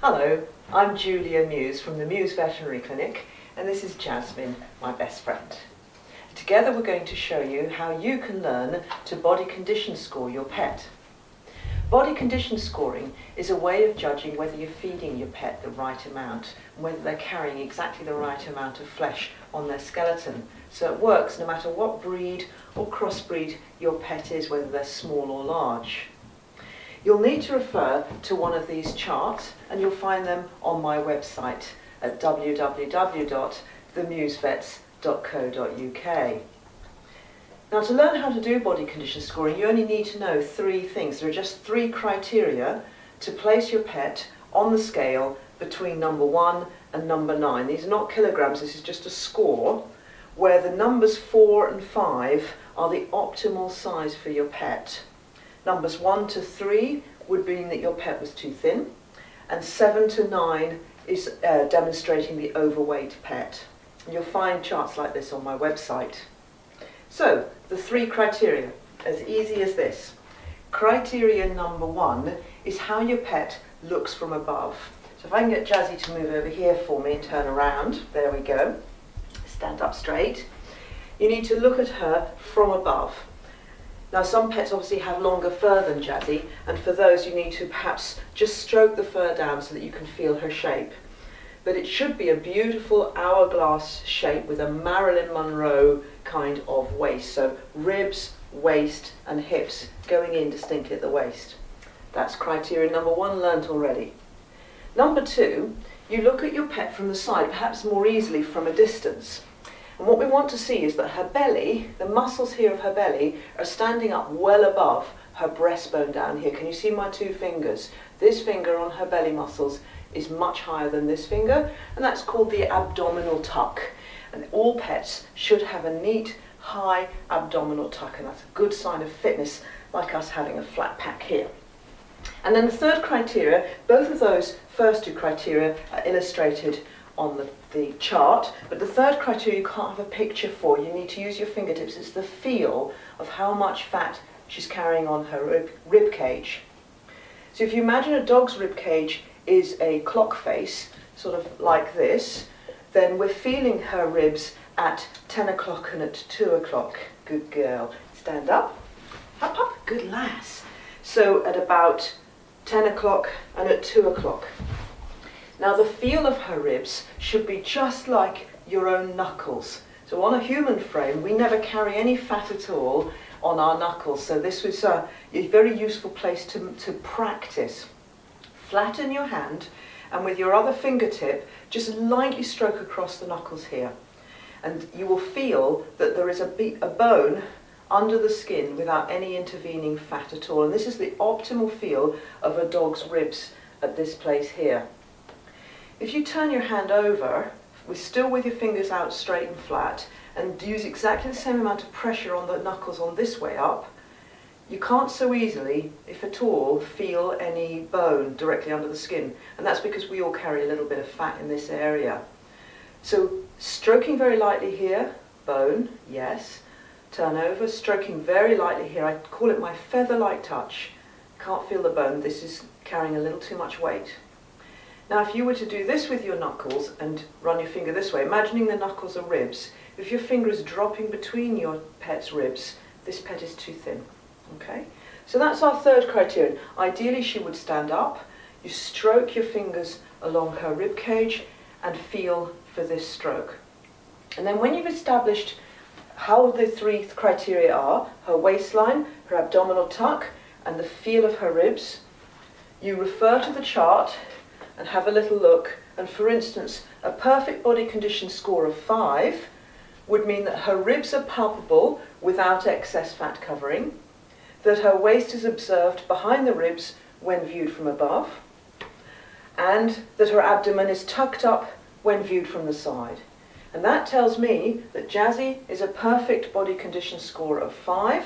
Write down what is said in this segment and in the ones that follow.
Hello, I'm Julia Muse from the Muse Veterinary Clinic, and this is Jasmine, my best friend. Together we're going to show you how you can learn to body condition score your pet. Body condition scoring is a way of judging whether you're feeding your pet the right amount and whether they're carrying exactly the right amount of flesh on their skeleton. So it works no matter what breed or crossbreed your pet is, whether they're small or large. You'll need to refer to one of these charts, and you'll find them on my website at www.themusevets.co.uk. Now, to learn how to do body condition scoring, you only need to know three things. There are just three criteria to place your pet on the scale between number 1 and number 9. These are not kilograms, this is just a score, where the numbers 4 and 5 are the optimal size for your pet. Numbers 1 to 3 would mean that your pet was too thin, and 7 to 9 is demonstrating the overweight pet. And you'll find charts like this on my website. So, the three criteria, as easy as this. Criteria number 1 is how your pet looks from above. So if I can get Jazzy to move over here for me and turn around, there we go. Stand up straight. You need to look at her from above. Now, some pets obviously have longer fur than Jazzy, and for those you need to perhaps just stroke the fur down so that you can feel her shape. But it should be a beautiful hourglass shape with a Marilyn Monroe kind of waist. So ribs, waist and hips going in distinctly at the waist. That's criteria number 1 learnt already. Number 2, you look at your pet from the side, perhaps more easily from a distance. And what we want to see is that her belly, the muscles here of her belly, are standing up well above her breastbone down here. Can you see my 2 fingers? This finger on her belly muscles is much higher than this finger, and that's called the abdominal tuck. And all pets should have a neat, high abdominal tuck, and that's a good sign of fitness, like us having a flat pack here. And then the third criteria, both of those first 2 criteria are illustrated on the chart, but the third criteria you can't have a picture for. You need to use your fingertips. It's the feel of how much fat she's carrying on her rib cage. So if you imagine a dog's rib cage is a clock face, sort of like this, then we're feeling her ribs at 10 o'clock and at 2 o'clock. Good girl. Stand up. Up, up. Good lass. So at about 10 o'clock and at 2 o'clock. Now, the feel of her ribs should be just like your own knuckles. So on a human frame, we never carry any fat at all on our knuckles. So this was a very useful place to practice. Flatten your hand, and with your other fingertip, just lightly stroke across the knuckles here. And you will feel that there is a bone under the skin without any intervening fat at all. And this is the optimal feel of a dog's ribs at this place here. If you turn your hand over, still with your fingers out straight and flat, and use exactly the same amount of pressure on the knuckles on this way up, you can't so easily, if at all, feel any bone directly under the skin. And that's because we all carry a little bit of fat in this area. So stroking very lightly here, bone, yes. Turn over, stroking very lightly here. I call it my feather-like touch. Can't feel the bone. This is carrying a little too much weight. Now, if you were to do this with your knuckles and run your finger this way, imagining the knuckles are ribs, if your finger is dropping between your pet's ribs, this pet is too thin. Okay? So that's our third criterion. Ideally, she would stand up. You stroke your fingers along her rib cage and feel for this stroke. And then when you've established how the 3 criteria are, her waistline, her abdominal tuck, and the feel of her ribs, you refer to the chart and have a little look. And for instance, a perfect body condition score of 5 would mean that her ribs are palpable without excess fat covering, that her waist is observed behind the ribs when viewed from above, and that her abdomen is tucked up when viewed from the side. And that tells me that Jazzy is a perfect body condition score of 5,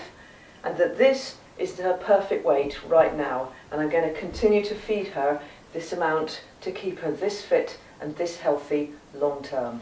and that this is her perfect weight right now. And I'm going to continue to feed her this amount to keep her this fit and this healthy long term.